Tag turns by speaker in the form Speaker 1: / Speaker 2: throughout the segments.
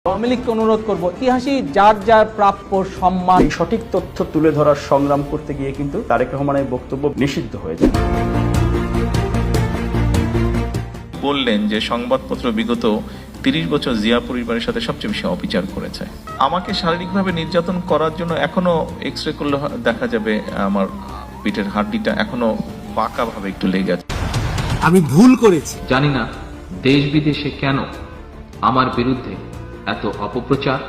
Speaker 1: আওয়ামী লীগকে অনুরোধ করব ইতিহাসে যার যার প্রাপ্য সম্মান
Speaker 2: এই সঠিক তথ্য তুলে ধরার সংগ্রাম করতে গিয়ে কিন্তু তারেক রহমানের বক্তব্য নিষিদ্ধ হয়ে যায়।
Speaker 3: বললেন যে সংবাদপত্র বিগত ৩০ বছর জিয়া পরিবারের সাথে সবচেয়ে বেশি অবিচার করেছে। আমাকে শারীরিকভাবে নির্যাতন করার জন্য এখনো এক্সরে করলে দেখা যাবে আমার পিঠের হাড্ডিটা এখনো পাকাভাবে একটু লেগে আছে।
Speaker 4: আমি ভুল করেছি।
Speaker 5: জানি না দেশ বিদেশে কেন আমার বিরুদ্ধে এত অপপ্রচার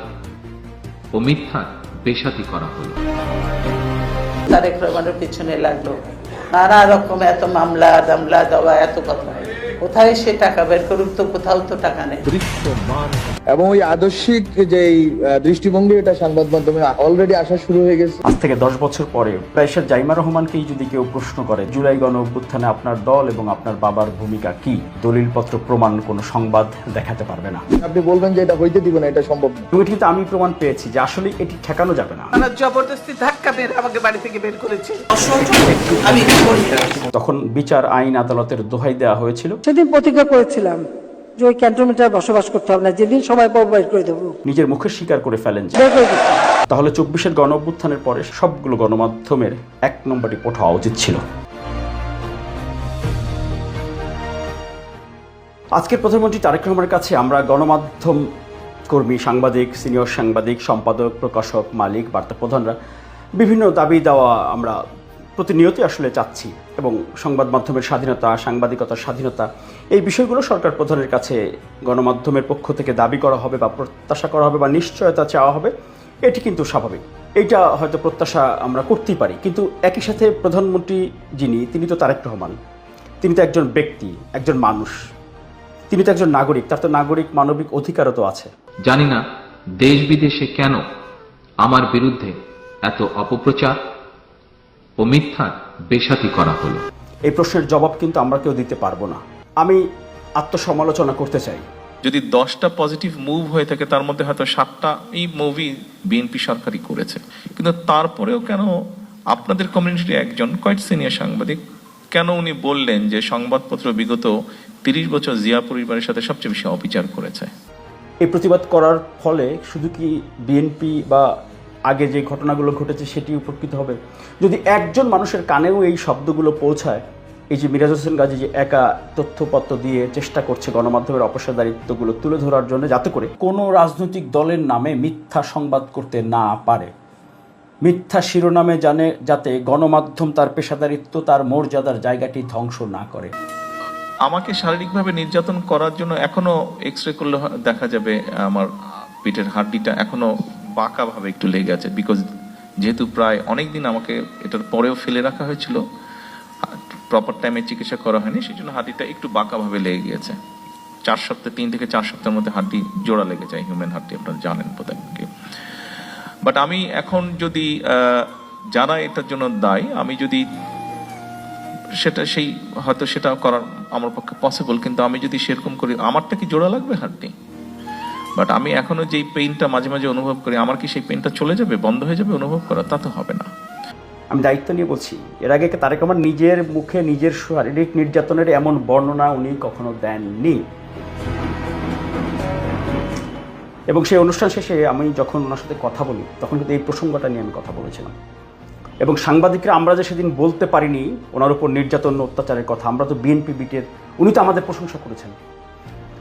Speaker 5: ও মিথ্যার বেসাতি করা হলো।
Speaker 6: তারেক রহমানের পিছনে লাগলো, নানা রকম এত মামলা দামলা দেওয়া, এত কথা। কোথায় সে টাকা বের করুক, তো কোথাও তো টাকা নেই।
Speaker 7: এবং ওই আদর্শিক যে দৃষ্টিভঙ্গি, এটা সংবাদ মাধ্যমে অলরেডি আসা শুরু হয়ে গেছে।
Speaker 2: আজ থেকে 10 বছর পরে প্রায়শার জাইমা রহমানকেই যদি কেউ প্রশ্ন করে জুলাই গণ অভ্যুত্থানে আপনার দল এবং আপনার বাবার ভূমিকা কি, দলিলপত্র প্রমাণ কোনো সংবাদ দেখাতে পারবে না।
Speaker 7: আপনি বলবেন যে এটা হইতে দিব না, এটা সম্ভব না।
Speaker 2: এটি কিন্তু আমি প্রমাণ পেয়েছি যে আসলে এটি ঠেকানো যাবে না।
Speaker 6: জবরদস্তি ধাক্কা মেরে আমাকে বাড়ি থেকে বের করেছে।
Speaker 2: তখন বিচার আইন আদালতের দোহাই দেওয়া হয়েছিল।
Speaker 8: সেদিন প্রতিজ্ঞা করেছিলাম যে ওই ক্যান্টনমেন্টে বসবাস করতে হবে না, যেদিন সবাই বাইর করে দেবো,
Speaker 2: নিজের মুখে স্বীকার করে ফেলেন।
Speaker 8: বের করে দিতাম।
Speaker 2: তাহলে 24-এর গণ অভ্যুত্থানের পরে সবগুলো গণমাধ্যমের 1 নম্বর রিপোর্ট হওয়া উচিত ছিল। আজকের প্রধানমন্ত্রী তারেক রহমানের কাছে আমরা গণমাধ্যম কর্মী, সাংবাদিক, সিনিয়র সাংবাদিক, সম্পাদক, প্রকাশক, মালিক, বার্তা প্রধানরা বিভিন্ন দাবি দেওয়া আমরা প্রতিনিয়তই আসলে চাচ্ছি, এবং সংবাদ মাধ্যমের স্বাধীনতা, সাংবাদিকতার স্বাধীনতা, এই বিষয়গুলো সরকার প্রধানের কাছে গণমাধ্যমের পক্ষ থেকে দাবি করা হবে বা প্রত্যাশা করা হবে বা নিশ্চয়তা চাওয়া হবে। এটি কিন্তু স্বাভাবিক, এইটা হয়তো প্রত্যাশা আমরা করতেই পারি। কিন্তু একই সাথে প্রধানমন্ত্রী যিনি, তিনি তো তারেক রহমান, তিনি তো একজন ব্যক্তি, একজন মানুষ, তিনি তো একজন নাগরিক, তার তো নাগরিক মানবিক অধিকারও তো আছে।
Speaker 5: জানি না দেশ বিদেশে কেন আমার বিরুদ্ধে এত অপপ্রচার ও মিথ্যার বেসাতি করা হলো।
Speaker 2: এই প্রশ্নের জবাব কিন্তু আমরা কেউ দিতে পারবো না। আমি আত্মসমালোচনা করতে চাই।
Speaker 3: যদি 10টা পজিটিভ মুভ হয়ে থাকে তার মধ্যে হয়তো 7টা এই মুভি বিএনপি সরকারই করেছে, কিন্তু তারপরেও কেন আপনাদের কমিউনিটির একজন কোয়াইট সিনিয়র সাংবাদিক কেন উনি বললেন যে সংবাদপত্র বিগত 30 বছর জিয়া পরিবারের সাথে সবচেয়ে বেশি অবিচার করেছে?
Speaker 2: এই প্রতিবাদ করার ফলে শুধু কি বিএনপি বা আগে যে ঘটনাগুলো ঘটেছে সেটি উপকৃত হবে? যদি একজন মানুষের কানেও এই শব্দগুলো পৌঁছায়, এই যে মিরাজ হোসেন গাজী যে একা তথ্যপত্র দিয়ে চেষ্টা করছে গণমাধ্যমের অপেশাদারিত্বগুলো তুলে ধরার জন্য, যাতে করে কোনো রাজনৈতিক দলের নামে মিথ্যা সংবাদ করতে না পারে, মিথ্যা শিরোনামে যাতে গণমাধ্যম তার পেশাদারিত্ব, তার মর্যাদার জায়গাটি ধ্বংস না করে।
Speaker 3: আমাকে শারীরিকভাবে নির্যাতন করার জন্য এখনো এক্সরে করলে দেখা যাবে আমার পিঠের হাড্ডিটা এখনো বাঁকাভাবে একটু লেগে আছে, বিকজ যেহেতু প্রায় অনেক দিন আমাকে এটার পরেও ফেলে রাখা হয়েছিল, প্রপার টাইমে চিকিৎসা করা হয়নি, সেই জন্য হাড্ডিটা একটু বাঁকাভাবে লেগে গিয়েছে। 3 থেকে 4 সপ্তাহের মধ্যে হাড্ডি জোড়া লেগে যায়, হিউম্যান হাড্ডি, আপনারা জানেন বোধহয়। বাট আমি এখন যদি যারা এটার জন্য দায়ী, আমি যদি হয়তো সেটা করার আমার পক্ষে পসিবল, কিন্তু আমি যদি সেরকম করি, আমারটা কি জোড়া লাগবে হাড্ডি? বাট আমি এখনো যেই পেইনটা মাঝে মাঝে অনুভব করি, আমার কি সেই পেইনটা চলে যাবে, বন্ধ হয়ে যাবে অনুভব করা? তা তো হবে না।
Speaker 2: আমি দায়িত্ব নিয়ে বলছি, এর আগে তারেক রহমান নিজের মুখে নিজের শারীরিক নির্যাতনের এমন বর্ণনা উনি কখনো দেননি। এবং সেই অনুষ্ঠান শেষে আমি যখন ওনার সাথে কথা বলি, তখন কিন্তু এই প্রসঙ্গটা নিয়ে আমি কথা বলেছিলাম। এবং সাংবাদিকরা আমরা যে সেদিন বলতে পারিনি ওনার উপর নির্যাতন অত্যাচারের কথা, আমরা তো বিএনপি বিটের, উনি তো আমাদের প্রশংসা করেছেন,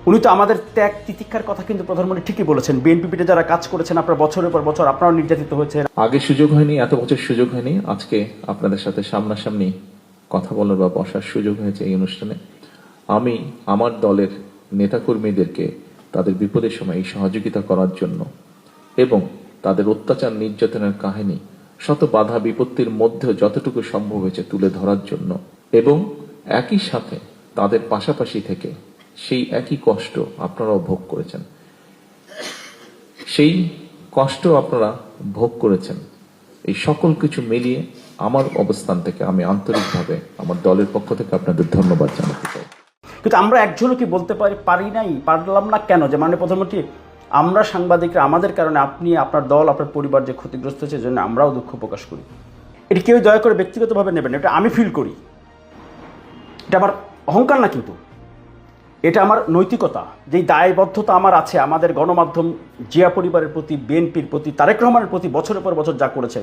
Speaker 2: উনি তো আমাদের ত্যাগ তিতিক্ষার কথা কিন্তু প্রধানমন্ত্রী ঠিকই বলেছেন। বিএনপি বিটে যারা কাজ করেছেন, আপনারা বছরের পর বছর আপনারাও নির্যাতিত হয়েছে।
Speaker 9: আগে সুযোগ হয়নি, এত বছর সুযোগ হয়নি, আজকে আপনাদের সাথে সামনাসামনি কথা বলার বা বসার সুযোগ হয়েছে এই অনুষ্ঠানে। আমি আমার দলের নেতাকর্মীদেরকে তাদের বিপদের সময় এই সহযোগিতা করার জন্য এবং তাদের অত্যাচার নির্যাতনের কাহিনী শত বাধা বিপত্তির মধ্যেও যতটুকু সম্ভব হয়েছে তুলে ধরার জন্য, এবং একই সাথে তাদের পাশাপাশি থেকে সেই একই কষ্ট আপনারাও ভোগ করেছেন, সেই কষ্ট আপনারা ভোগ করেছেন, এই সকল কিছু মিলিয়ে আমার অবস্থান থেকে আমি আন্তরিকভাবে আমার দলের পক্ষ থেকে আপনাদের ধন্যবাদ জানাতে চাই।
Speaker 2: কিন্তু আমরা একজনও কি বলতে পারলাম না কেন যে মানে প্রধানমন্ত্রী, আমরা সাংবাদিকরা আমাদের কারণে আপনি, আপনার দল, আপনার পরিবার যে ক্ষতিগ্রস্ত হয়েছে, জন্য আমরাও দুঃখ প্রকাশ করি। এটি কেউ দয়া করে ব্যক্তিগতভাবে নেবেন, এটা আমি ফিল করি, এটা আমার অহংকার না। কিন্তু এটা আমার নৈতিকতা, যেই দায়বদ্ধতা আমার আছে আমাদের গণমাধ্যম জিয়া পরিবারের প্রতি, বিএনপির প্রতি, তারেক রহমানের প্রতি বছরের পর বছর যা করেছে,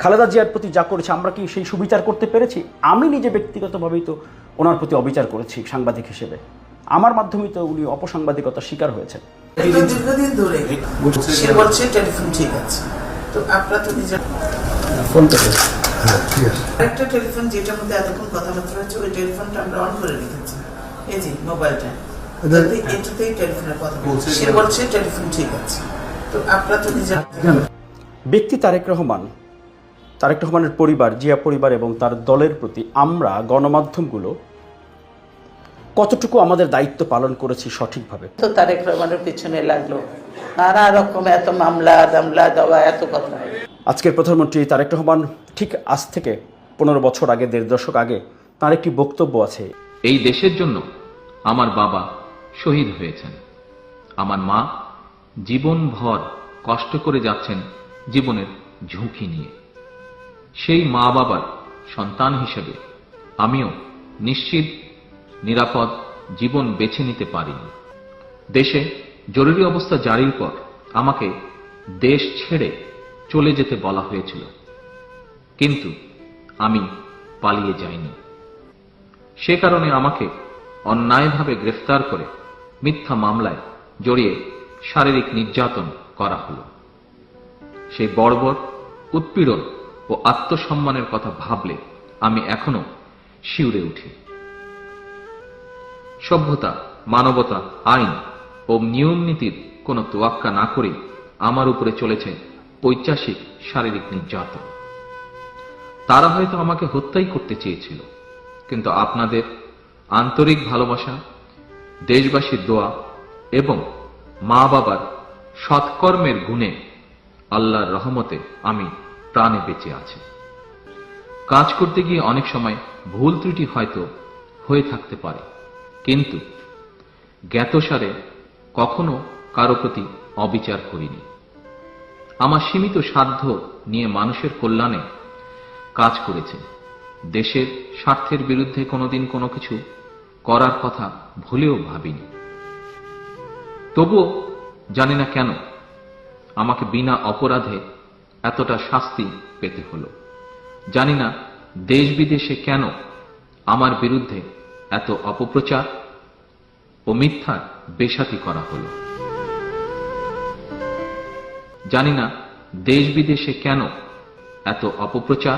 Speaker 2: খালেদা জিয়ার প্রতি যা করেছে, আমরা কি সেই সুবিচার করতে পেরেছি? আমি নিজে ব্যক্তিগতভাবেই তো ওনার প্রতি অবিচার করেছি সাংবাদিক হিসেবে। আমার মাধ্যমেই তো উনি অপসাংবাদিকতার শিকার হয়েছেন।
Speaker 6: দীর্ঘদিন ধরে সে বলছে টেলিফোন ঠিক আছে, তো আপনারা তো নিজের একটা টেলিফোন যেটার মধ্যে এতক্ষণ কথাবার্তা হচ্ছে ওই টেলিফোনটা আমরা অন করে রেখেছি, এই যে মোবাইলটা, এটাতেই টেলিফোনের কথা বলছে, সে বলছে টেলিফোন ঠিক আছে, তো আপনারা তো নিজের
Speaker 2: ব্যক্তি তারেক রহমানের পরিবার, জিয়া পরিবার এবং তার দলের প্রতি আমরা গণমাধ্যমগুলো কতটুকু আমাদের দায়িত্ব পালন করেছি সঠিকভাবে।
Speaker 6: তো তারেক রহমানের পিছনে লাগলো নানা রকম এত মামলা দামলা দেওয়া এত কথা।
Speaker 2: আজকের প্রধানমন্ত্রী তারেক রহমান ঠিক আজ থেকে 15 বছর আগে, 1.5 দশক আগে তার একটি বক্তব্য আছে।
Speaker 5: এই দেশের জন্য আমার বাবা শহীদ হয়েছেন, আমার মা জীবনভর কষ্ট করে যাচ্ছেন জীবনের ঝুঁকি নিয়ে। সেই মা বাবার সন্তান হিসেবে আমিও নিশ্চিত নিরাপদ জীবন বেছে নিতে পারিনি। দেশে জরুরি অবস্থা জারির পর আমাকে দেশ ছেড়ে চলে যেতে বলা হয়েছিল, কিন্তু আমি পালিয়ে যাইনি। সে কারণে আমাকে অন্যায়ভাবে গ্রেফতার করে মিথ্যা মামলায় জড়িয়ে শারীরিক নির্যাতন করা হলো। সেই বর্বর উৎপীড়ন ও আত্মসম্মানের কথা ভাবলে আমি এখনো শিউরে উঠি। সভ্যতা, মানবতা, আইন ও নিয়ম নীতির কোনো তোয়াক্কা না করে আমার উপরে চলেছে ঐতিহাসিক শারীরিক নির্যাতন। তারা হয়তো আমাকে হত্যাই করতে চেয়েছিল, কিন্তু আপনাদের আন্তরিক ভালোবাসা, দেশবাসীর দোয়া এবং মা বাবার সৎকর্মের গুণে আল্লাহর রহমতে আমি প্রাণে বেঁচে আছি। কাজ করতে গিয়ে অনেক সময় ভুল ত্রুটি হয়তো হয়ে থাকতে পারে, কিন্তু জ্ঞাতসারে কখনো কারো প্রতি অবিচার করিনি। আমার সীমিত সাধ্য নিয়ে মানুষের কল্যাণে কাজ করেছে। দেশের স্বার্থের বিরুদ্ধে কোনোদিন কোনো কিছু করার কথা ভুলেও ভাবিনি। তবুও জানি না কেন আমাকে বিনা অপরাধে এতটা শাস্তি পেতে হলো। জানি না দেশ বিদেশে কেন আমার বিরুদ্ধে এত অপপ্রচার ও মিথ্যার বেশাতি করা হলো। জানি না দেশ বিদেশে কেন এত অপপ্রচার।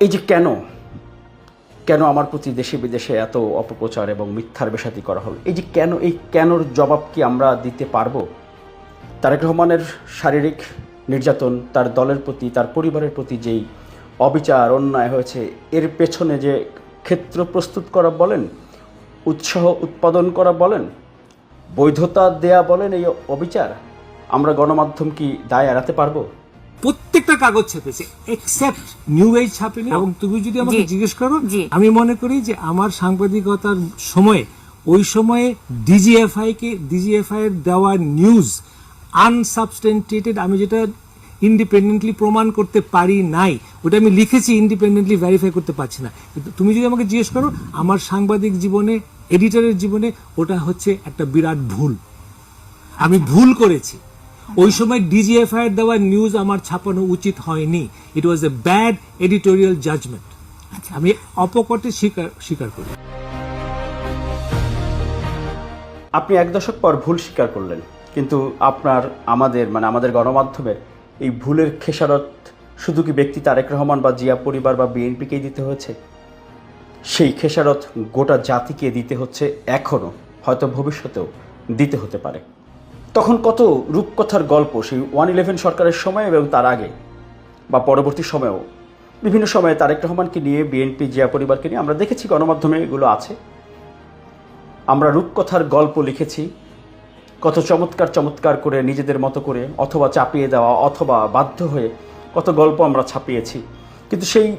Speaker 2: এই যে কেন আমার প্রতি দেশে বিদেশে এত অপপ্রচার এবং মিথ্যার বেশাতি করা হলো, এই যে কেন, এই কেনর জবাব কি আমরা দিতে পারবো? তারেক রহমানের শারীরিক নির্যাতন, তার দলের প্রতি, তার পরিবারের প্রতি যেই অবিচার অন্যায় হয়েছে, এর পেছনে যে ক্ষেত্র প্রস্তুত করা বলেন, উৎসাহ উৎপাদন করা বলেন, বৈধতা দেয়া বলেন, এই অবিচার আমরা গণমাধ্যম কি দায় এড়াতে পারবো?
Speaker 4: প্রত্যেকটা কাগজ ছাপেছে এক্সেপ্ট নিউ এজ ছাপেনি। এবং তুমি যদি আমাকে জিজ্ঞেস করো, আমি মনে করি যে আমার সাংবাদিকতার সময়ে, ওই সময়ে ডিজিএফআই এর দেওয়া নিউজ আনসাবস্টেন্টেটেড, আমি যেটা ইন্ডিপেন্ডেন্টলি প্রমাণ করতে পারি নাই, ওটা আমি লিখেছি, ইন্ডিপেন্ডেন্টলি ভেরিফাই করতে পারছি না। কিন্তু তুমি যদি আমাকে জিজ্ঞেস করো, আমার সাংবাদিক জীবনে, এডিটরের জীবনে ওটা হচ্ছে একটা বিরাট ভুল। আমি ভুল করেছি। ওই সময় ডিজিএফআই এর দেওয়া নিউজ আমার ছাপানো উচিত হয়নি। ইট ওয়াজ এ ব্যাড এডিটোরিয়াল জাজমেন্ট। আমি অপকটে স্বীকার করি।
Speaker 2: আপনি 1 দশক পর ভুল স্বীকার করলেন, কিন্তু আমাদের গণমাধ্যমের এই ভুলের খেসারত শুধু কি ব্যক্তি তারেক রহমান বা জিয়া পরিবার বা বিএনপিকেই দিতে হয়েছে? সেই খেসারত গোটা জাতিকে দিতে হচ্ছে, এখনো হয়তো ভবিষ্যতেও দিতে হতে পারে। তখন কত রূপকথার গল্প সেই 111 সরকারের সময় এবং তার আগে বা পরবর্তী সময়েও বিভিন্ন সময়ে তারেক রহমানকে নিয়ে, বিএনপি জিয়া পরিবারকে নিয়ে আমরা দেখেছি, গণমাধ্যমে এগুলো আছে। আমরা রূপকথার গল্প লিখেছি, কত চমৎকার করে নিজেদের মতো করে, অথবা চাপিয়ে দেওয়া, অথবা বাধ্য হয়ে কত গল্প আমরা ছাপিয়েছি। কিন্তু সেই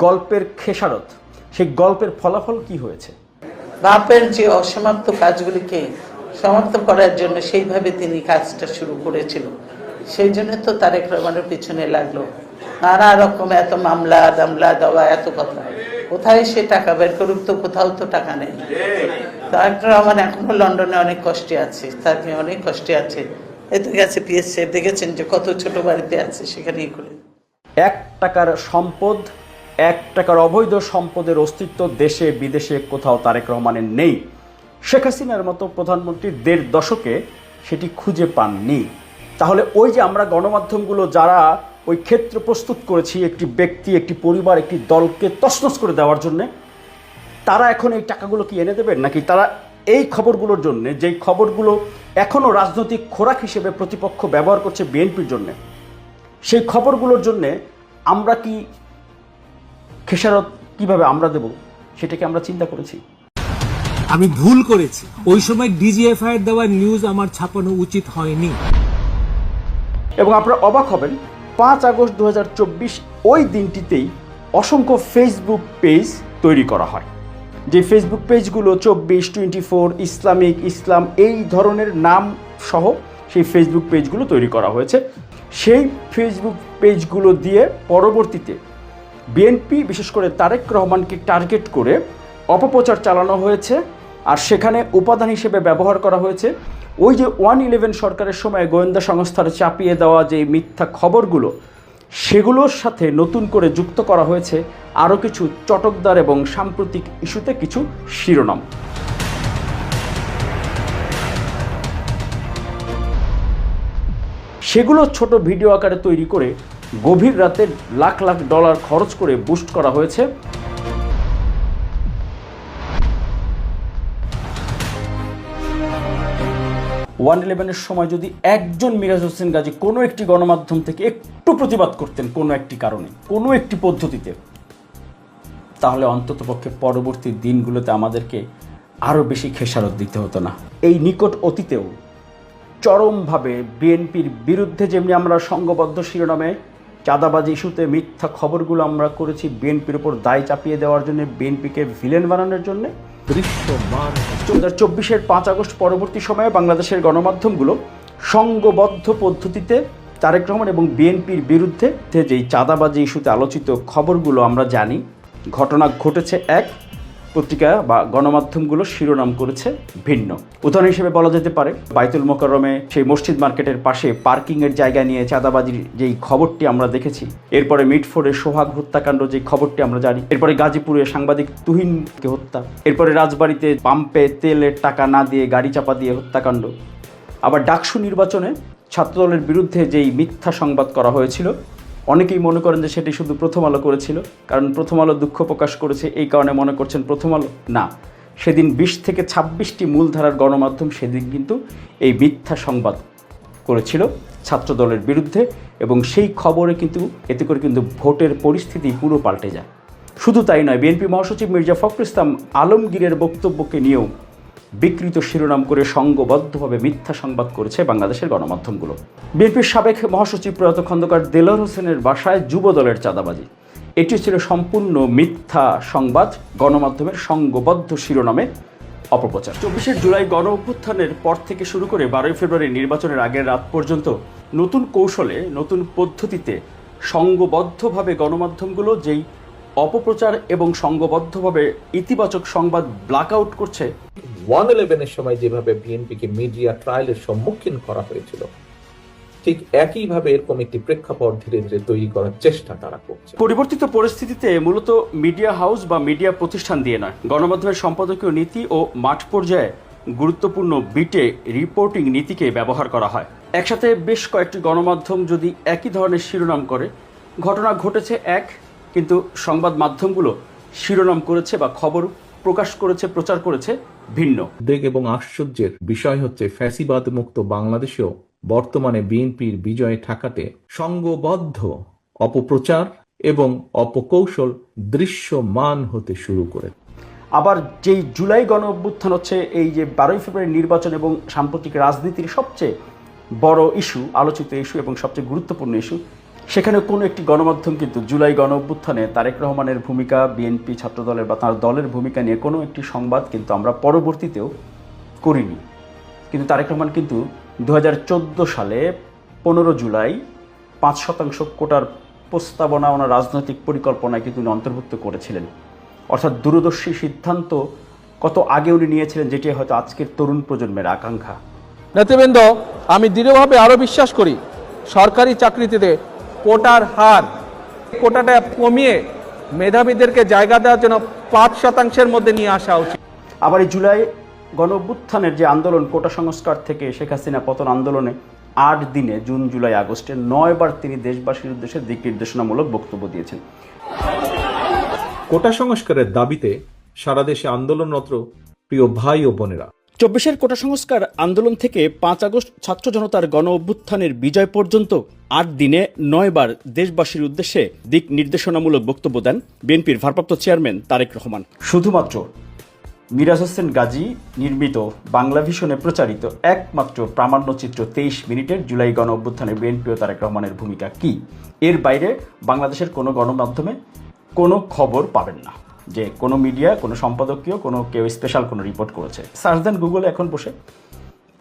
Speaker 2: গল্পের খেসারত, সেই গল্পের ফলাফল কি হয়েছে?
Speaker 6: বাপের যে অসমাপ্ত কাজগুলিকে সমাপ্ত করার জন্য সেইভাবে তিনি কাজটা শুরু করেছিল, সেই জন্য তো তারেক রহমানের পিছনে লাগলো নানা রকম এত মামলা দামলা দেওয়া এত কথা। কোথায় সে টাকা বের করুক, তো কোথাও তো টাকা নেই। তারেক রহমান এখনো লন্ডনে অনেক কষ্টে আছে, তাকে অনেক কষ্টে আছে। এতে গেছে পিএসএফ, দেখেছেন যে কত ছোট বাড়িতে আছে, সেখানেই করে।
Speaker 2: 1 টাকার সম্পদ, 1 টাকার অবৈধ সম্পদের অস্তিত্ব দেশে বিদেশে কোথাও তারেক রহমানের নেই। শেখ হাসিনার মতো প্রধানমন্ত্রী 1.5 দশকে সেটি খুঁজে পাননি। তাহলে ওই যে আমরা গণমাধ্যমগুলো যারা ওই ক্ষেত্র প্রস্তুত করেছি, একটি ব্যক্তি, একটি পরিবার, একটি দলকে তছনছ করে দেওয়ার জন্য, তারা এখন এই টাকাগুলো কি এনে দেবেন, নাকি তারা এই খবরগুলোর জন্য, যেই খবরগুলো এখনও রাজনৈতিক খোরাক হিসেবে প্রতিপক্ষ ব্যবহার করছে বিএনপির জন্য, সেই খবরগুলোর জন্য আমরা কি খেসারত কিভাবে আমরা দেব, সেটাকে আমরা চিন্তা করেছি?
Speaker 4: আমি ভুল করেছি, ওই সময় ডিজিএফআই এর দেওয়া নিউজ আমার ছাপানো উচিত হয়নি।
Speaker 2: এবং আপনারা অবাক হবেন, 5 আগস্ট 2024 ওই দিনটিতেই অসংখ্য ফেসবুক পেজ তৈরি করা হয়। যে ফেসবুক পেজগুলো 24, 24, ইসলামিক, ইসলাম এই ধরনের নাম সহ সেই ফেসবুক পেজগুলো তৈরি করা হয়েছে। সেই ফেসবুক পেজগুলো দিয়ে পরবর্তীতে বিএনপি, বিশেষ করে তারেক রহমানকে টার্গেট করে অপপ্রচার চালানো হয়েছে। আর সেখানে উপাদান হিসেবে ব্যবহার করা হয়েছে ওই যে 1/11 সরকারের সময় গোয়েন্দা সংস্থার চাপিয়ে দেওয়া যে মিথ্যা খবরগুলো, সেগুলোর সাথে নতুন করে যুক্ত করা হয়েছে আরও কিছু চটকদার এবং সাম্প্রতিক ইস্যুতে কিছু শিরোনাম। সেগুলো ছোট ভিডিও আকারে তৈরি করে গভীর রাতে লাখ লাখ ডলার খরচ করে বুস্ট করা হয়েছে। 1/11 সময় যদি একজন মিরাজ হোসেন গাজী কোনো একটি গণমাধ্যম থেকে একটু প্রতিবাদ করতেন কোনো একটি কারণে, কোনো একটি পদ্ধতিতে, তাহলে অন্ততপক্ষে পরবর্তী দিনগুলোতে আমাদেরকে আরও বেশি খেসারত দিতে হতো না। এই নিকট অতীতেও চরমভাবে বিএনপির বিরুদ্ধে যেমনি আমরা সংঘবদ্ধ শিরোনামে চাঁদাবাজি ইস্যুতে মিথ্যা খবরগুলো আমরা করেছি বিএনপির উপর দায় চাপিয়ে দেওয়ার জন্য, বিএনপিকে ভিলেন বানানোর জন্য, 2024-এর 5 আগস্ট পরবর্তী সময়ে বাংলাদেশের গণমাধ্যমগুলো সংঘবদ্ধ পদ্ধতিতে তারেক রহমান এবং বিএনপির বিরুদ্ধে যেই চাঁদাবাজি ইস্যুতে আলোচিত খবরগুলো আমরা জানি, ঘটনা ঘটেছে এক, পত্রিকা বা গণমাধ্যমগুলো শিরোনাম করেছে ভিন্ন। উদাহরণ হিসেবে বলা যেতে পারে বাইতুল মোকাররমে সেই মসজিদ মার্কেটের পাশে পার্কিংয়ের জায়গা নিয়ে চাঁদাবাজির যেই খবরটি আমরা দেখেছি, এরপরে মিটফোর্ডের সোহাগ হত্যাকাণ্ড যে খবরটি আমরা জানি, এরপরে গাজীপুরে সাংবাদিক তুহিনকে হত্যা, এরপরে রাজবাড়িতে পাম্পে তেলের টাকা না দিয়ে গাড়ি চাপা দিয়ে হত্যাকাণ্ড, আবার ডাকসু নির্বাচনে ছাত্রদলের বিরুদ্ধে যেই মিথ্যা সংবাদ করা হয়েছিল, অনেকেই মনে করেন যে সেটি শুধু প্রথম আলো করেছিল, কারণ প্রথম আলো দুঃখ প্রকাশ করেছে এই কারণে মনে করছেন প্রথম আলো। না, সেদিন 20 থেকে 26টি মূলধারার গণমাধ্যম সেদিন কিন্তু এই মিথ্যা সংবাদ করেছিল ছাত্রদলের বিরুদ্ধে, এবং সেই খবরে কিন্তু এতে করে কিন্তু ভোটের পরিস্থিতি পুরো পাল্টে যায়। শুধু তাই নয়, বিএনপি মহাসচিব মির্জা ফখরুল ইসলাম আলমগীরের বক্তব্যকে নিয়েও বিকৃত শিরোনাম করে সংঘবদ্ধভাবে মিথ্যা সংবাদ করেছে বাংলাদেশের গণমাধ্যমগুলো। বিএনপির সাবেক মহাসচিব প্রয়াত খন্দকার দেলোয়ার হোসেনের বাসায় যুবদলের চাঁদাবাজি, এটি ছিল সম্পূর্ণ মিথ্যা সংবাদ, গণমাধ্যমের সংঘবদ্ধ শিরোনামে অপপ্রচার। 24 জুলাই গণ অভ্যুত্থানের পর থেকে শুরু করে 12 ফেব্রুয়ারি নির্বাচনের আগের রাত পর্যন্ত নতুন কৌশলে, নতুন পদ্ধতিতে সংঘবদ্ধভাবে গণমাধ্যমগুলো যেই অপপ্রচার এবং সংঘবদ্ধভাবে ইতিবাচক সংবাদ ব্ল্যাকআউট করছে,
Speaker 9: 1/11 সময় যেভাবে বিএনপিকে মিডিয়া ট্রায়ালের সম্মুখীন করা হয়েছিল, ঠিক একইভাবে এরকম একটি প্রেক্ষাপট ধীরে ধীরে তৈরি করার চেষ্টা তারা করছে।
Speaker 2: পরিবর্তিত পরিস্থিতিতে মূলত মিডিয়া হাউস বা মিডিয়া প্রতিষ্ঠান দিয়ে নয়, গণমাধ্যমের সম্পাদকীয় নীতি ও মাঠ পর্যায়ে গুরুত্বপূর্ণ বিটে রিপোর্টিং নীতিকে ব্যবহার করা হয়। একসাথে বেশ কয়েকটি গণমাধ্যম যদি একই ধরনের শিরোনাম করে, ঘটনা ঘটেছে এক, কিন্তু সংবাদ মাধ্যমগুলো শিরোনাম করেছে বা খবর প্রকাশ করেছে, প্রচার করেছে ভিন্ন।
Speaker 9: উদ্বেগ এবং আশ্চর্যের বিষয় হচ্ছে ফ্যাসিবাদ মুক্ত বাংলাদেশেও বর্তমানে বিএনপির বিজয় ঠেকাতে সংঘবদ্ধ অপপ্রচার এবং অপকৌশল দৃশ্যমান হতে শুরু করে।
Speaker 2: আবার যেই জুলাই গণ অভ্যুত্থান হচ্ছে এই যে 12 ফেব্রুয়ারি নির্বাচন এবং সাম্প্রতিক রাজনীতির সবচেয়ে বড় ইস্যু, আলোচিত ইস্যু এবং সবচেয়ে গুরুত্বপূর্ণ ইস্যু, সেখানে কোনো একটি গণমাধ্যম কিন্তু জুলাই গণ অভ্যুত্থানে তারেক রহমানের ভূমিকা, বিএনপি ছাত্রদলের বা তার দলের ভূমিকা নিয়ে কোনো একটি সংবাদ কিন্তু আমরা পরবর্তীতেও করিনি। কিন্তু তারেক রহমান কিন্তু 2014 সালে 15 জুলাই 5% কোটার প্রস্তাবনা ওনার রাজনৈতিক পরিকল্পনায় কিন্তু উনি অন্তর্ভুক্ত করেছিলেন। অর্থাৎ দূরদর্শী সিদ্ধান্ত কত আগে উনি নিয়েছিলেন, যেটি হয়তো আজকের তরুণ প্রজন্মের আকাঙ্ক্ষা।
Speaker 1: নেতৃবৃন্দ, আমি দৃঢ়ভাবে আরও বিশ্বাস করি সরকারি চাকরিতে কোটার হার কোটাটা কমিয়ে মেধাবীদেরকে জায়গা দেওয়ার জন্য 5% মধ্যে নিয়ে আসা উচিত।
Speaker 2: আবার এই জুলাই গণ অভ্যুত্থানের যে আন্দোলন, কোটা সংস্কার থেকে শেখ হাসিনা পতন আন্দোলনে 8 দিনে জুন, জুলাই, আগস্টে 9 বার তিনি দেশবাসীর উদ্দেশ্যে দিক নির্দেশনামূলক বক্তব্য দিয়েছেন।
Speaker 10: কোটা সংস্কারের দাবিতে সারা দেশে আন্দোলনরত প্রিয় ভাই ও বোনেরা,
Speaker 2: 24-এর কোটা সংস্কার আন্দোলন থেকে 5 আগস্ট ছাত্র জনতার গণ অভ্যুত্থানের বিজয় পর্যন্ত 8 দিনে 9 বার দেশবাসীর উদ্দেশ্যে দিক নির্দেশনামূলক বক্তব্য দেন বিএনপির ভারপ্রাপ্ত চেয়ারম্যান তারেক রহমান। শুধুমাত্র মিরাজ হোসেন গাজী নির্মিত বাংলা ভিশনে প্রচারিত একমাত্র প্রামাণ্যচিত্র 23 মিনিটের জুলাই গণ অভ্যুত্থানে বিএনপি ও তারেক রহমানের ভূমিকা কি, এর বাইরে বাংলাদেশের কোনো গণমাধ্যমে কোনো খবর পাবেন না যে কোনো মিডিয়া, কোনো সম্পাদকীয়, কোনো কেউ স্পেশাল কোনো রিপোর্ট করেছে। সার্চ দেন গুগলে, এখন বসে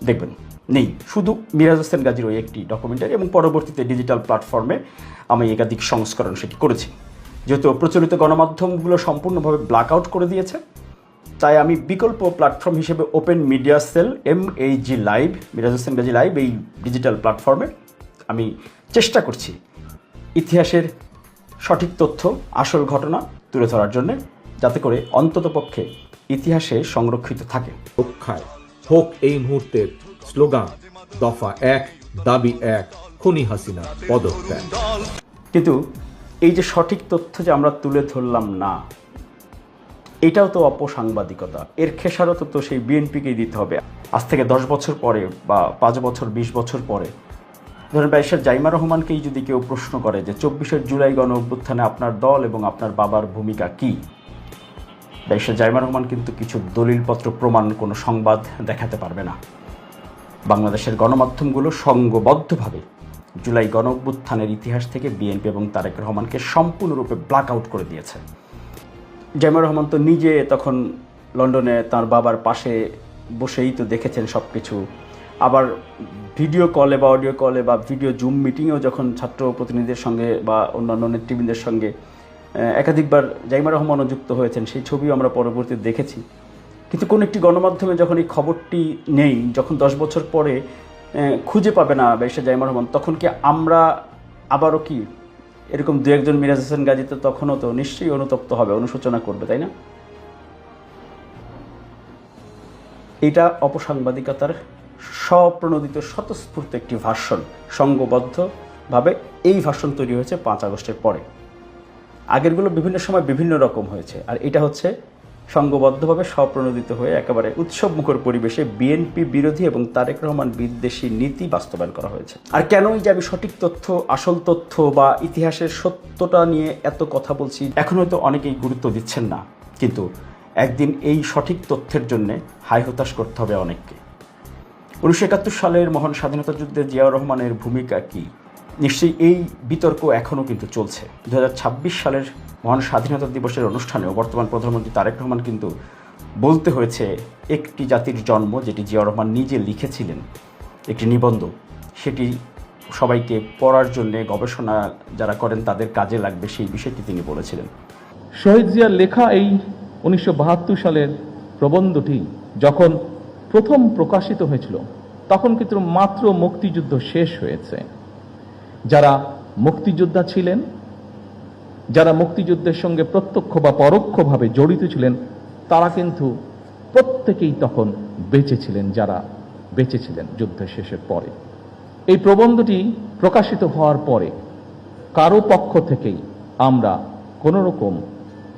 Speaker 2: দেখবেন, নেই। শুধু মিরাজ হোসেন গাজীর ওই একটি ডকুমেন্টারি, এবং পরবর্তীতে ডিজিটাল প্ল্যাটফর্মে আমি একাধিক সংস্করণ সেটি করেছি। যেহেতু প্রচলিত গণমাধ্যমগুলো সম্পূর্ণভাবে ব্ল্যাক আউট করে দিয়েছে, তাই আমি বিকল্প প্ল্যাটফর্ম হিসেবে open media cell MAG live, Miraj Hossain Gazi live, এই ডিজিটাল প্ল্যাটফর্মে আমি চেষ্টা করছি ইতিহাসের সঠিক তথ্য, আসল ঘটনা তুলে ধরার জন্য, যাতে করে অন্ততপক্ষে ইতিহাসে সংরক্ষিত থাকে।
Speaker 10: রক্ষায় হোক এই মুহূর্তের স্লোগান দফা 1, দাবি 1, খুনি হাসিনা পদত্যাগ।
Speaker 2: কিন্তু এই যে সঠিক তথ্য যে আমরা তুলে ধরলাম না, এটাও তো অপসাংবাদিকতা। এর খেসারত তো সেই বিএনপিকেই দিতে হবে। আজ থেকে 10 বছর পরে বা 5 বছর, 20 বছর পরে, ধরেন ব্যারিস্টার জাইমা রহমানকেই যদি কেউ প্রশ্ন করে যে 24 জুলাই গণ অভ্যুত্থানে আপনার দল এবং আপনার বাবার ভূমিকা কি, ব্যারিস্টার জাইমা রহমান কিন্তু কিছু দলিলপত্র, প্রমাণ, কোনো সংবাদ দেখাতে পারবে না। বাংলাদেশের গণমাধ্যমগুলো সংঘবদ্ধভাবে জুলাই গণ অভ্যুত্থানের ইতিহাস থেকে বিএনপি এবং তারেক রহমানকে সম্পূর্ণরূপে ব্ল্যাক আউট করে দিয়েছে। জাইমা রহমান তো নিজে তখন লন্ডনে তার বাবার পাশে বসেই তো দেখেছেন সব কিছু। আবার ভিডিও কলে বা অডিও কলে বা ভিডিও জুম মিটিংয়েও যখন ছাত্র প্রতিনিধিদের সঙ্গে বা অন্যান্য নেতৃবৃন্দের সঙ্গে একাধিকবার জাইমা রহমানও যুক্ত হয়েছেন, সেই ছবিও আমরা পরবর্তীতে দেখেছি। কিন্তু কোনো একটি গণমাধ্যমে যখন এই খবরটি নেই, যখন 10 বছর পরে খুঁজে পাবে না ব্যারিস্টার জাইমা রহমান, তখন কি আমরা আবারও কি এরকম 2-1 মিরাজ হোসেন গাজী তো তখনও তো নিশ্চয়ই অনুতপ্ত হবে, অনুশোচনা করবে, তাই না? এটা অপসাংবাদিকতার স্বপ্রণোদিত স্বতঃস্ফূর্ত একটি ভাষণ। সংঘবদ্ধভাবে এই ভাষণ তৈরি হয়েছে 5 আগস্টের পরে। আগেরগুলো বিভিন্ন সময় বিভিন্ন রকম হয়েছে, আর এটা হচ্ছে সংঘবদ্ধভাবে স্বপ্রণোদিত হয়ে একেবারে উৎসবমুখর পরিবেশে বিএনপি বিরোধী এবং তারেক রহমান বিদ্বেষী নীতি বাস্তবায়ন করা হয়েছে। আর কেনই যে আমি সঠিক তথ্য, আসল তথ্য বা ইতিহাসের সত্যটা নিয়ে এত কথা বলছি, এখন হয়তো অনেকেই গুরুত্ব দিচ্ছেন না, কিন্তু একদিন এই সঠিক তথ্যের জন্যে হাই হতাশ করতে হবে অনেককে। 1971 সালের মহান স্বাধীনতা যুদ্ধে জিয়াউর রহমানের ভূমিকা কি, নিশ্চয়ই এই বিতর্ক এখনও কিন্তু চলছে। 2026 সালের মহান স্বাধীনতা দিবসের অনুষ্ঠানেও বর্তমান প্রধানমন্ত্রী তারেক রহমান কিন্তু বলতে হয়েছে একটি জাতির জন্ম, যেটি জিয়াউর রহমান নিজে লিখেছিলেন, একটি নিবন্ধ, সেটি সবাইকে পড়ার জন্য, গবেষণা যারা করেন তাদের কাজে লাগবে, সেই বিষয়টি তিনি বলেছিলেন।
Speaker 9: শহীদ জিয়ার লেখা এই 1972 সালের প্রবন্ধটি যখন প্রথম প্রকাশিত হয়েছিল, তখন কিন্তু মাত্র মুক্তিযুদ্ধ শেষ হয়েছে। যারা মুক্তিযোদ্ধা ছিলেন, যারা মুক্তিযুদ্ধের সঙ্গে প্রত্যক্ষ বা পরোক্ষভাবে জড়িত ছিলেন, তারা কিন্তু প্রত্যেকেই তখন বেঁচে ছিলেন, যারা বেঁচে ছিলেন যুদ্ধের শেষের পরে। এই প্রবন্ধটি প্রকাশিত হওয়ার পরে কারো পক্ষ থেকেই আমরা কোনো রকম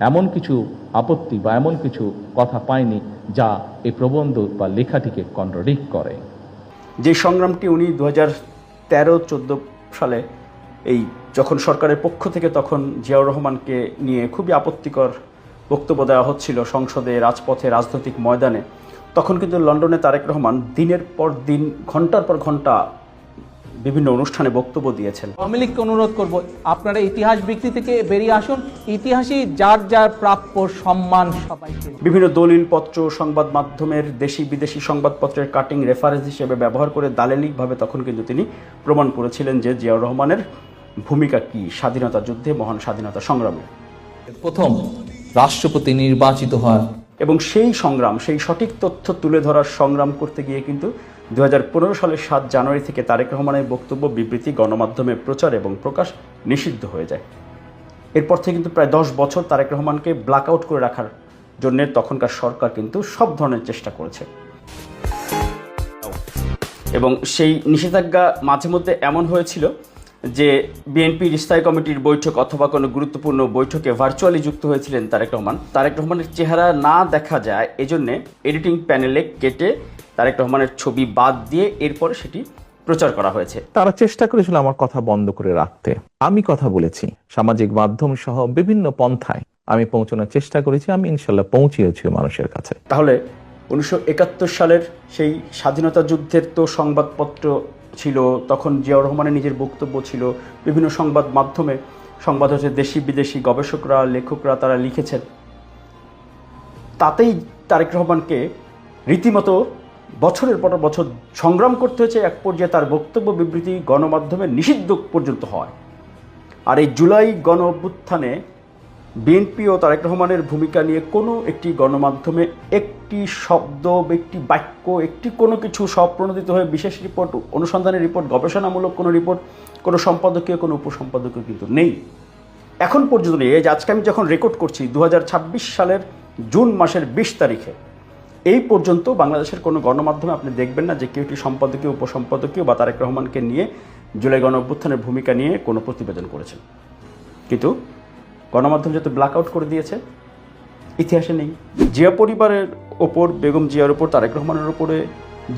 Speaker 9: এমন কিছু আপত্তি বা এমন কিছু কথা পাইনি যা এই প্রবন্ধ বা লেখাটিকে কন্ট্রাডিক্ট করে।
Speaker 2: যে সংগ্রামটি উনি 2013-14 সালে এই যখন সরকারের পক্ষ থেকে তখন জিয়াউর রহমানকে নিয়ে খুবই আপত্তিকর বক্তব্য দেওয়া হচ্ছিল সংসদে, রাজপথে, রাজনৈতিক ময়দানে, তখন কিন্তু লন্ডনে তারেক রহমান দিনের পর দিন, ঘন্টার পর ঘন্টা বিভিন্ন অনুষ্ঠানে বক্তব্য দিয়েছেন।
Speaker 1: আওয়ামী লীগকে অনুরোধ করব, আপনারা ইতিহাস বিকৃতি থেকে বেরিয়ে আসুন, ইতিহাসই যার যার প্রাপ্য সম্মান সবাইকে।
Speaker 2: বিভিন্ন দলিলপত্র, সংবাদ মাধ্যমের দেশি বিদেশি সংবাদপত্রের কাটিং রেফারেন্স হিসেবে ব্যবহার করে দালালিকভাবে তখন কিন্তু তিনি প্রমাণ করেছিলেন যে জিয়াউর রহমানের ভূমিকা কি স্বাধীনতা যুদ্ধে, মহান স্বাধীনতা সংগ্রামে।
Speaker 9: প্রথম
Speaker 10: রাষ্ট্রপতি নির্বাচিত হওয়ার।
Speaker 2: এবং সেই সংগ্রাম, সেই সঠিক তথ্য তুলে ধরার সংগ্রাম করতে গিয়ে কিন্তু 2015 সালের 7 জানুয়ারি থেকে তারেক রহমানের বক্তব্য, বিবৃতি গণমাধ্যমে প্রচার এবং প্রকাশ নিষিদ্ধ হয়ে যায়। এরপর থেকে কিন্তু প্রায় 10 বছর তারেক রহমানকে ব্ল্যাক আউট করে রাখার জন্য তখনকার সরকার কিন্তু সব ধরনের চেষ্টা করেছে। এবং সেই নিষেধাজ্ঞা মাঝে মধ্যে এমন হয়েছিল যে বিএনপির স্থায়ী কমিটির বৈঠক অথবা কোনো গুরুত্বপূর্ণ বৈঠকে ভার্চুয়ালি যুক্ত হয়েছিলেন তারেক রহমান। তারেক রহমানের চেহারা না দেখা যায় এজন্যে এডিটিং প্যানেলে কেটে তারেক রহমানের ছবি বাদ দিয়ে এরপরে সেটি প্রচার করা হয়েছে।
Speaker 11: তারা চেষ্টা করেছিল আমার কথা বন্ধ করে রাখতে। আমি কথা বলেছি সামাজিক মাধ্যম সহ বিভিন্ন পন্থায় আমি পৌঁছানোর চেষ্টা করেছি, আমি ইনশাল্লাহ পৌঁছিয়েছি মানুষের কাছে।
Speaker 2: তাহলে 1971 সালের সেই স্বাধীনতা যুদ্ধের তো সংবাদপত্র ছিল, তখন জিয়াউর রহমানের নিজের বক্তব্য ছিল, বিভিন্ন সংবাদ মাধ্যমে সংবাদ হচ্ছে দেশি বিদেশি গবেষকরা, লেখকরা তারা লিখেছেন। তাতেই তারেক রহমানকে রীতিমতো বছরের পর বছর সংগ্রাম করতে হয়েছে, এক পর্যায়ে তার বক্তব্য বিবৃতি গণমাধ্যমে নিষিদ্ধ পর্যন্ত হয়। আর এই জুলাই গণ অভ্যুত্থানে বিএনপি ও তারেক রহমানের ভূমিকা নিয়ে কোনো একটি গণমাধ্যমে একটি শব্দ, একটি বাক্য, একটি কোনো কিছু স্বপ্রণোদিত হয়ে বিশেষ রিপোর্ট, অনুসন্ধানের রিপোর্ট, গবেষণামূলক কোনো রিপোর্ট, কোনো সম্পাদকীয়, কোনো উপসম্পাদকীয় কিন্তু নেই এখন পর্যন্ত নেই। এই যে আজকে আমি যখন রেকর্ড করছি 2026 সালের জুন মাসের 20 তারিখে, এই পর্যন্ত বাংলাদেশের কোনো গণমাধ্যমে আপনি দেখবেন না যে কেউ একটি সম্পাদকীয়, উপসম্পাদকীয় বা তারেক রহমানকে নিয়ে জুলাই গণ অভ্যুত্থানের ভূমিকা নিয়ে কোনো প্রতিবেদন করেছেন। কিন্তু গণমাধ্যম যাতে ব্ল্যাক আউট করে দিয়েছে, ইতিহাসে নেই। জিয়া পরিবারের ওপর, বেগম জিয়ার ওপর, তারেক রহমানের ওপরে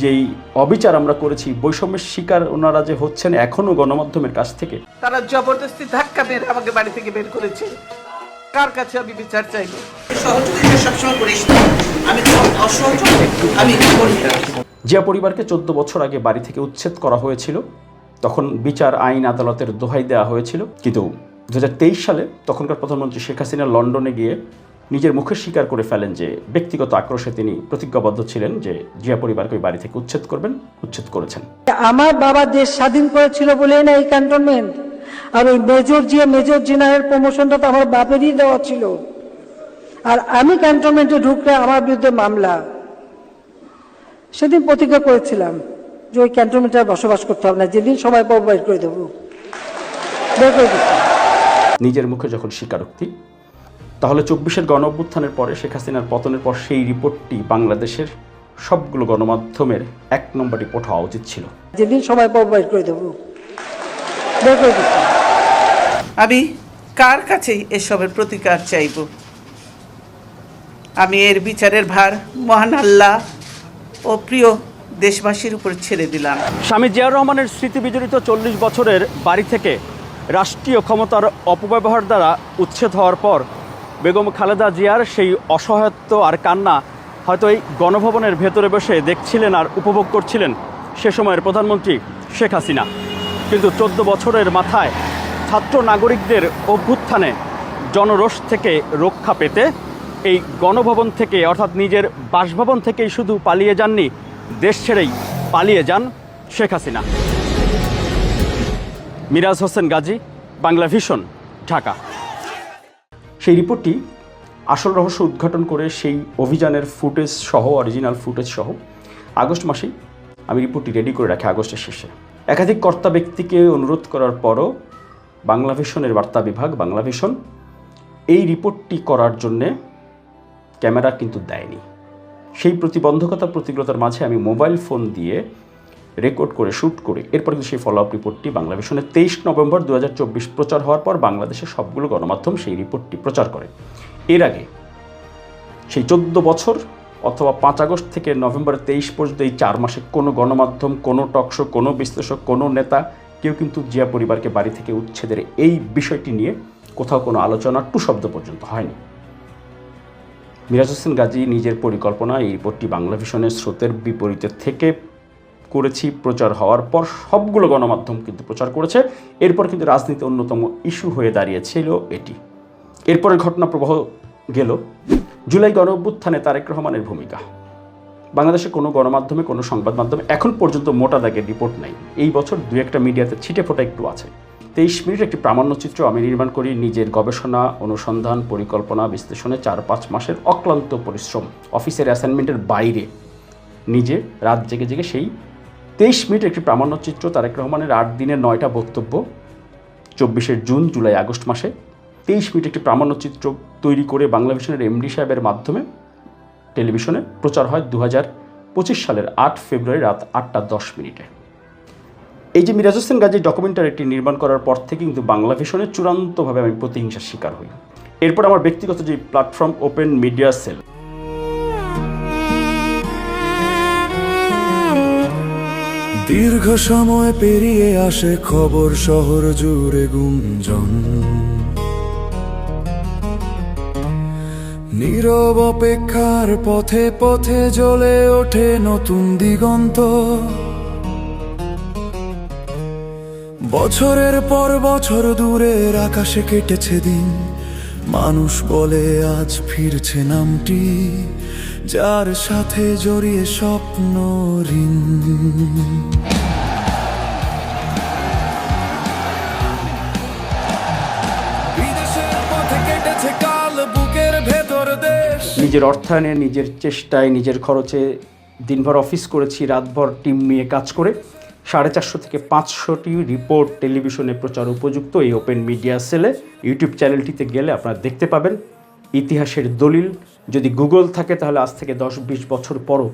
Speaker 2: যেই অবিচার আমরা করেছি, বৈষম্যের শিকার ওনারা যে হচ্ছেন এখনও গণমাধ্যমের কাছ থেকে।
Speaker 6: তারা জবরদস্তি ধাক্কা মেরে আমাকে বাড়ি থেকে বের করেছে। কার কাছে আমি বিচার চাইব? সহযোগিতা সবসময় করিস, আমি অসহযোগ আমি করি।
Speaker 2: জিয়া পরিবারকে 14 বছর আগে বাড়ি থেকে উচ্ছেদ করা হয়েছিল, তখন বিচার আইন আদালতের দোহাই দেওয়া হয়েছিল। কিন্তু 2023 সালে তখনকার প্রধানমন্ত্রী শেখ হাসিনা লন্ডনে গিয়ে নিজের মুখে স্বীকার করে ফেলেন যে ব্যক্তিগত আক্রোশে তিনি প্রতিজ্ঞাবদ্ধ ছিলেন যে জিয়া পরিবারকে ওই বাড়ি থেকে উচ্ছেদ করবেন, উচ্ছেদ করেছেন।
Speaker 8: আমার বাবা দেশ স্বাধীন করেছিল বলেই না এই ক্যান্টনমেন্ট, আর ওই মেজর জেনারেল প্রমোশনটা তো আমার বাপেরই দেওয়া ছিল। আর আমি ক্যান্টনমেন্টে ঢুকলে আমার বিরুদ্ধে মামলা। সেদিন প্রতিজ্ঞা করেছিলাম যে ওই ক্যান্টনমেন্টে বসবাস করতে হবে না, যেদিন সময় পাবো বের করে দেবো, বের করে দিচ্ছি।
Speaker 2: নিজের মুখে যখন স্বীকারোক্তি, তাহলে 24-এর গণ অভ্যুত্থানের পরে শেখ হাসিনার পতনের পর সেই রিপোর্টটি বাংলাদেশের সবগুলো গণমাধ্যমের 1 নম্বর রিপোর্ট হওয়া উচিত ছিল।
Speaker 8: যেদিন সময় পাবো বের করে দেবো, বের করে দিচ্ছি।
Speaker 6: আমি কার কাছে এসবের প্রতিকার চাইব? আমি এর বিচারের ভার মহান আল্লাহ ও প্রিয় দেশবাসীর উপর ছেড়ে দিলাম।
Speaker 2: স্বামী জিয়াউর রহমানের স্মৃতি বিজড়িত 40 বছরের বাড়ি থেকে রাষ্ট্রীয় ক্ষমতার অপব্যবহার দ্বারা উচ্ছেদ হওয়ার পর বেগম খালেদা জিয়ার সেই অসহায়ত্ব আর কান্না হয়তো এই গণভবনের ভেতরে বসে দেখছিলেন আর উপভোগ করছিলেন সে সময়ের প্রধানমন্ত্রী শেখ হাসিনা। কিন্তু 14 বছরের মাথায় ছাত্র নাগরিকদের অভ্যুত্থানে জনরোষ থেকে রক্ষা পেতে এই গণভবন থেকে, অর্থাৎ নিজের বাসভবন থেকেই শুধু পালিয়ে যাননি, দেশ ছেড়েই পালিয়ে যান শেখ হাসিনা। মিরাজ হোসেন গাজী, বাংলা ভিশন, ঢাকা। সেই রিপোর্টটি আসল রহস্য উদ্ঘাটন করে সেই অভিযানের ফুটেজ সহ, অরিজিনাল ফুটেজ সহ আগস্ট মাসেই আমি রিপোর্টটি রেডি করে রাখি। আগস্টের শেষে একাধিক কর্তা ব্যক্তিকে অনুরোধ করার পরও বাংলা ভিশনের বার্তা বিভাগ, বাংলা ভিশন এই রিপোর্টটি করার জন্যে ক্যামেরা কিন্তু দেয়নি। সেই প্রতিবন্ধকতার মাঝে আমি মোবাইল ফোন দিয়ে রেকর্ড করে, শ্যুট করে, এরপর কিন্তু সেই ফলো আপ রিপোর্টটি বাংলা ভিশনের 23 নভেম্বর 2024 প্রচার হওয়ার পর বাংলাদেশের সবগুলো গণমাধ্যম সেই রিপোর্টটি প্রচার করে। এর আগে সেই 14 বছর অথবা 5 আগস্ট থেকে নভেম্বর 23 পর্যন্ত এই 4 মাসে কোনো গণমাধ্যম, কোনো টকশো, কোনো বিশ্লেষক, কোনো নেতা কেউ কিন্তু জিয়া পরিবারকে বাড়ি থেকে উচ্ছেদের এই বিষয়টি নিয়ে কোথাও কোনো আলোচনা টু শব্দ পর্যন্ত হয়নি। মিরাজ হোসেন গাজী নিজের পরিকল্পনা এই রিপোর্টটি বাংলা ভিশনের স্রোতের বিপরীতে থেকে করেছি। প্রচার হওয়ার পর সবগুলো গণমাধ্যম কিন্তু প্রচার করেছে। এরপর কিন্তু রাজনীতি অন্যতম ইস্যু হয়ে দাঁড়িয়েছিল এটি। এরপরের ঘটনা প্রবাহ গেল জুলাই গণ অভ্যুত্থানে তারেক রহমানের ভূমিকা। বাংলাদেশে কোনো গণমাধ্যমে, কোনো সংবাদ মাধ্যমে এখন পর্যন্ত মোটা দাগের রিপোর্ট নাই। এই বছর 2-1টা মিডিয়াতে ছিটে ফোটা একটু আছে। 23 মিনিট একটি প্রামাণ্যচিত্র আমি নির্মাণ করি নিজের গবেষণা, অনুসন্ধান, পরিকল্পনা, বিশ্লেষণে 4-5 মাসের অক্লান্ত পরিশ্রম, অফিসের অ্যাসাইনমেন্টের বাইরে নিজে রাত জেগে জেগে সেই 23 মিনিট একটি প্রামাণ্যচিত্র তারেক রহমানের 8 দিনের 9টা বক্তব্য 24শে জুন, জুলাই, আগস্ট মাসে 23 মিনিট একটি প্রামাণ্যচিত্র তৈরি করে বাংলাভিশনের এমডি সাহেবের মাধ্যমে টেলিভিশনে প্রচার হয় 2025 সালের 8 ফেব্রুয়ারি রাত 8:10। এই যে মিরাজ হোসেন গাজী ডকুমেন্টারিটি নির্মাণ করার পর থেকে কিন্তু বাংলাভিশনে চূড়ান্তভাবে আমি প্রতিহিংসার শিকার হই। এরপর আমার ব্যক্তিগত যে প্ল্যাটফর্ম ওপেন মিডিয়া সেল,
Speaker 12: দীর্ঘ সময় পেরিয়ে আসে খবর শহর জুড়ে গুঞ্জন, নীরব অপেক্ষার পথে পথে জ্বলে ওঠে নতুন দিগন্ত। বছরের পর বছর দূরের আকাশে কেটেছে দিন, মানুষ বলে আজ ফিরছে নামটি, যার সাথে জড়িয়ে স্বপ্ন ঋণ। বিদেশের পথে কেটেছে কাল, বুকের ভেতর দেশ।
Speaker 2: নিজের অর্থায়নে, নিজের চেষ্টায়, নিজের খরচে দিনভর অফিস করেছি, রাতভর টিম নিয়ে কাজ করে 450 থেকে 500টি রিপোর্ট টেলিভিশনে প্রচার উপযুক্ত এই ওপেন মিডিয়া সেলে ইউটিউব চ্যানেলটিতে গেলে আপনারা দেখতে পাবেন ইতিহাসের দলিল। যদি গুগল থাকে তাহলে আজ থেকে 10-20 বছর পরও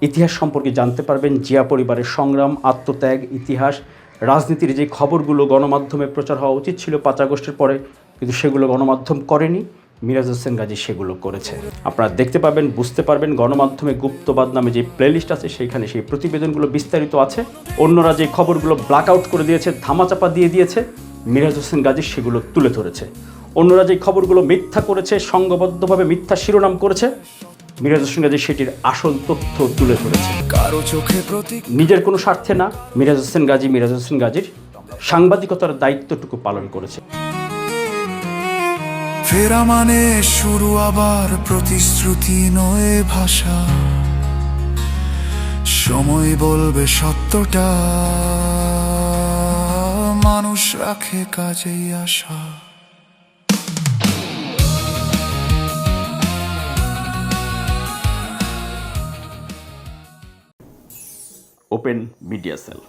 Speaker 2: ইতিহাস সম্পর্কে জানতে পারবেন। জিয়া পরিবারের সংগ্রাম, আত্মত্যাগ, ইতিহাস, রাজনীতির যে খবরগুলো গণমাধ্যমে প্রচার হওয়া উচিত ছিল 5 আগস্টের পরে, কিন্তু সেগুলো গণমাধ্যম করেনি, মিরাজ হোসেন গাজী সেগুলো করেছে। আপনারা দেখতে পাবেন, বুঝতে পারবেন। গণমাধ্যমে গুপ্তবাদ নামে যে প্লেলিস্ট আছে সেখানে সেই প্রতিবেদনগুলো বিস্তারিত আছে। অন্যরা যে খবরগুলো ব্ল্যাক আউট করে দিয়েছে, ধামাচাপা দিয়ে দিয়েছে, মিরাজ হোসেন গাজী সেগুলো তুলে ধরেছে। অন্যরা যে খবরগুলো মিথ্যা করেছে, সংঘবদ্ধভাবে মিথ্যা শিরোনাম করেছে, মিরাজ হোসেন গাজী সেটির আসল তথ্য তুলে ধরেছে।
Speaker 12: কারো চোখে প্রতীক,
Speaker 2: নিজের কোনো স্বার্থে না, মিরাজ হোসেন গাজীর সাংবাদিকতার দায়িত্বটুকু পালন করেছে।
Speaker 12: ফেরা মানে শুরু আবার, প্রতিশ্রুতি নয় ভাষা, সময় বলবে সত্যটা, মানুষ রাখে কাজেই আশা।
Speaker 2: Open media sell.